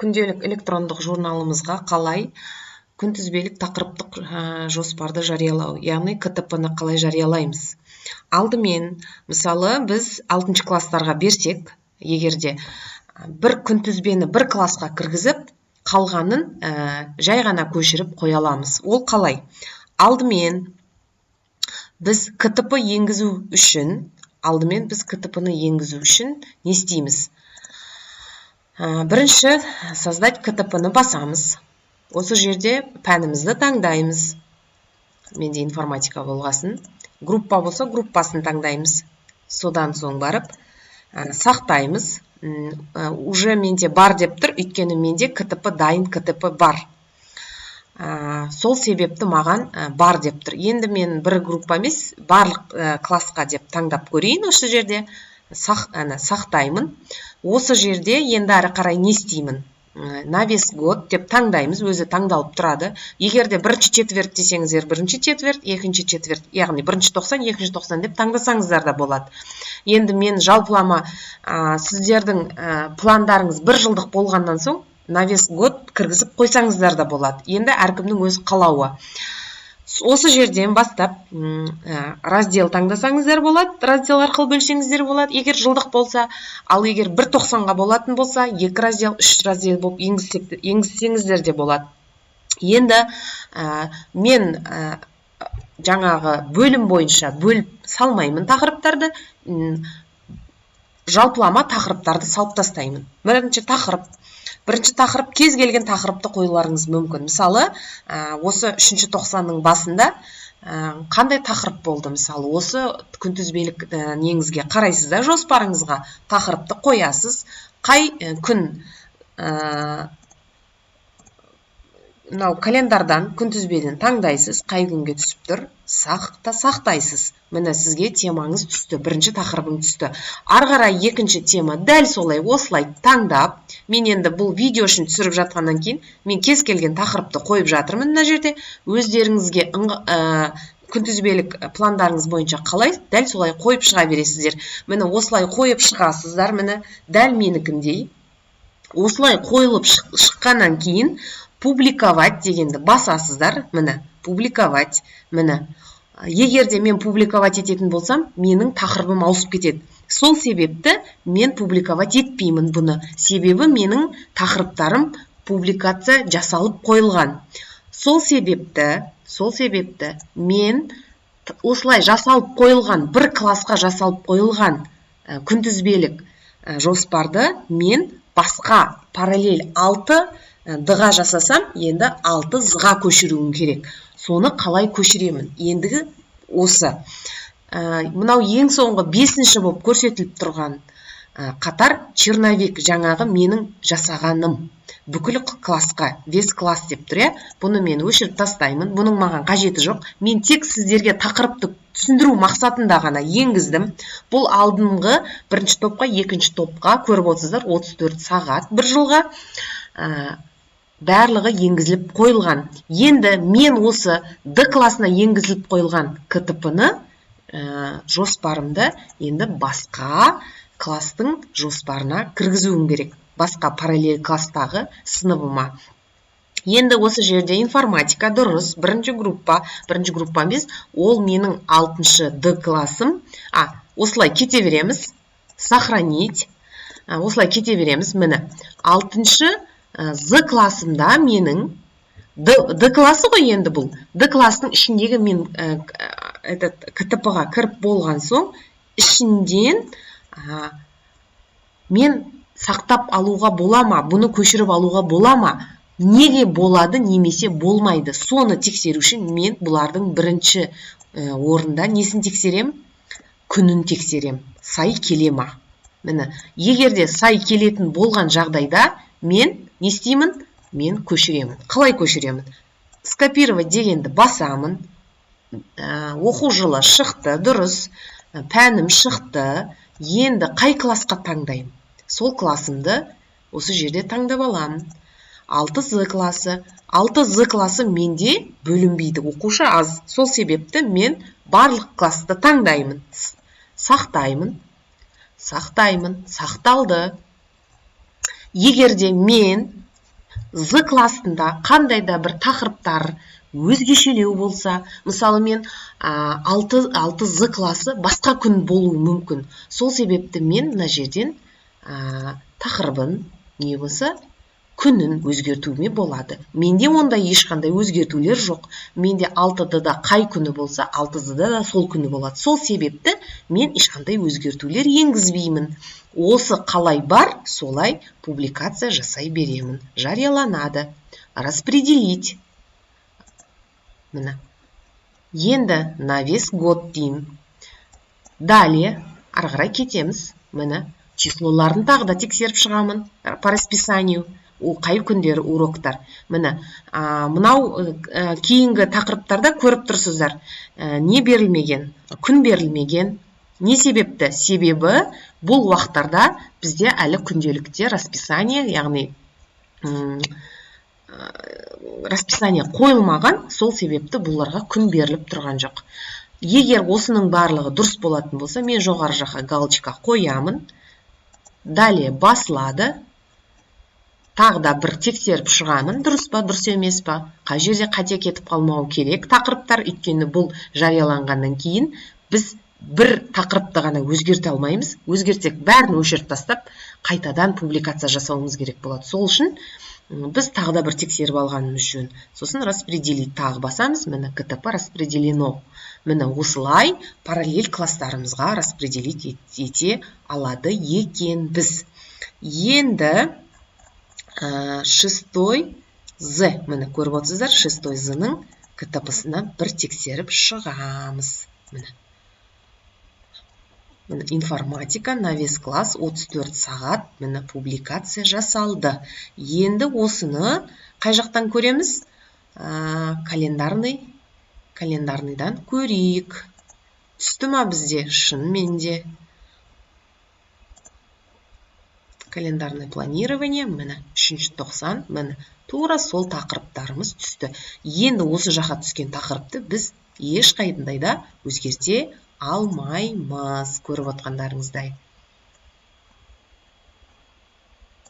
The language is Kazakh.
күнделік электрондық журналымызға қалай күнтізбелік тақырыптық жоспарды жариялау, яғни КТП-ны қалай жариялаймыз. Алдымен, мысалы, біз 6 класстарға берсек, егерде бір күнтізбені бір классқа кіргізіп, қалғанын жай ғана көшіріп қоя аламыз. Ол қалай? Алдымен біз КТП енгізу үшін, не істейміз? Бірінші, создать КТП-ны басамыз. Осы жерде пәнімізді таңдаймыз. Менде информатика болғасын. Группа болса, группасын таңдаймыз. Содан соң барып, сақтаймыз. Уже менде бар деп тұр, өйткені менде КТП дайын КТП бар. Сол себепті маған бар деп тұр. Енді мен бір группа емес, барлық классқа деп таңдап көрейін осы жерде. Сақтаймын. Осы жерде енді әрі қарай не істеймін? На весь год деп таңдаймыз, өзі таңдалып тұрады. Егерде бірінші четверт десеңіздер, бірінші четверт, екінші четверт, яғни бірінші 90, екінші 90 деп таңдасаңыздар да болады. Енді мен жалпылама сіздердің пландарыңыз бір жылдық болғаннан соң на весь год кіргізіп қойсаңыздар да болады. Енді әркімнің өз қалауы. Осы жерден бастап раздел таңдасаңыздар болады, раздел арқылы бөлсеңіздер болады, егер жылдық болса, ал егер 1.90-ға болатын болса, 2 раздел, 3 раздел болып енгізсеңіздер де болады. Енді мен жаңағы бөлім бойынша бөліп салмаймын тақырыптарды, жалпылама тақырыптарды салып тастаймын. Бірінші тақырып кез келген тақырыпты қоюларыңыз мүмкін. Мысалы, осы 3-ші 90-ның басында қандай тақырып болды? Мысалы, осы күнтізбелік неңізге қарайсыз да, жоспарыңызға тақырыпты қоясыз. Қай күн календардан күнтізбеден таңдайсыз, қай күнге түсіп тұр, сақтайсыз. Міне сізге темаңыз түсті, бірінші тақырыбың түсті. Арғарай екінші тема дәл солай, осылай таңдап, мен енді бұл видео үшін түсіріп жатқаннан кейін, мен кез келген тақырыпты қойып жатырмын мына жерде. Өздеріңізге күнтізбелік пландарыңыз бойынша қалай, дәл солай қойып шыға бересіздер. Міне осылай қойып шығасыздар, міне дәл менікіндей. Осылай қойылып шыққаннан кейін публиковать дегенді басасыздар, міне, публиковать, міне. Егерде мен публиковать ететін болсам, менің тақырыбым ауысып кетеді. Сол себепті мен публиковать етпеймін бұны. Себебі менің тақырыптарым публикация жасалып қойылған. Сол себепті мен осылай жасалып қойылған, бір классқа жасалып қойылған күнтізбелік жоспарды мен басқа параллель 6-ға жасасам, енді 6-ға көшіруім керек. Соны қалай көшіремін? Ендігі осы. Мынау ең соңғы 5-ші болып көрсетіліп тұрған қатар черновик, жаңағы менің жасағаным. Бүкіл классқа, весь класс деп тұр, бұны мен өшіріп тастаймын, бұның маған қажеті жоқ. Мен тек сіздерге тақырыпты түсіндіру мақсатында ғана енгіздім. Бұл алдыңғы бірінші топқа, екінші топқа көріп отырсыздар, 34 сағат бір жылға барлығы енгізіліп қойылған. Енді мен осы Д классына енгізіліп қойылған КТП-ны жоспарымды енді басқа класстың жоспарына кіргізуім керек. Басқа параллель класстағы сыныбыма. Енді осы жерде информатика дұрыс, бірінші группа емес, ол менің 6-шы Д классым. Осылай кете береміз, сохранить, осылай кете береміз, міне. 6-шы З классымда менің, Д классы ғой енді бұл, Д классының ішіндегі мен КТП-ға кіріп болған соң, ішінден мен сақтап алуға бола ма, бұны көшіріп алуға бола ма, неге болады, немесе болмайды. Соны тексеру үшін мен бұлардың бірінші орында несін тексерем? Күнін тексерем. Сай келе ма? Міне, егерде сай келетін болған жағдайда мен не істеймін? Мен көшіремін. Қалай көшіремін? Скопировать дегенді басамын. Оқу жылы шықты, дұрыс. Пәнім шықты. Енді қай классқа таңдаймын? Сол классымды осы жерде таңдап аламын. 6З классы. 6З классы менде бөлінбейді. Оқушы аз. Сол себепті мен барлық классты таңдаймын. Сақтаймын. Сақталды. Егерде мен з классында қандай да бір тақырыптар өзгешелеу болса, мысалы мен 6 з классы басқа күн болуы мүмкін. Сол себепті мен мына жерден тақырыбын не болса күнін өзгертуіме болады. Менде ондай ешқандай өзгертулер жоқ. Менде 6-да қай күні болса, 6-да да сол күні болады. Сол себепті мен ешқандай өзгертулер енгізбеймін. Осы қалай бар, солай публикация жасай беремін. Жарияланады. Распределить. Міне. Енді на весь год деймін. Далее, арғарай кетеміз. Міне. Числоларын тағы да тексеріп шығамын. По расписанию. Ол қай күндері уроктар. Міне. Мынау кейінгі тақырыптарда көріп тұрсыздар. Не берілмеген? Күн берілмеген. Не себепті? Себебі бұл уақыттарда бізде әлі күнделікте расписание, яғни расписание қойылмаған, сол себепті бұларға күн беріліп тұрған жоқ. Егер осының барлығы дұрыс болатын болса, мен жоғары жаққа галочка қоямын. Далее басылады. Тағы да бір тексеріп шығамын, дұрыс па, дұрыс емес па. Қай жерде қате кетіп қалмау керек тақырыптар, өйткені бұл жарияланғаннан кейін біз бір тақырыпты ғана өзгерте алмаймыз. Өзгертсек бәрін өшіріп тастап, қайтадан публикация жасауымыз керек болады. Сол үшін біз тағы да бір тексеріп алғанымыз жөн. Сосын распределить тағы басамыз. Міне КТП распределено. Міне осылай параллель класстарымызға распределить ете алады екен біз. Енді 6 з. Міне көріп отырсыздар, 6 з-ның КТП-сына бір тексеріп шығамыз. Міне. Информатика на весь класс 34 сағат міне публикация жасалды. Енді осыны қай жақтан көреміз? Календарныйдан көрейік. Түсті ма бізде? Шынымен де. Календарный планирование, міне 390, міне тура сол тақырыптарымыз түсті. Енді осы жаққа түскен тақырыпты біз ешқайдандай да өзгерте алмаймыз, көріп отқандарыңыздай.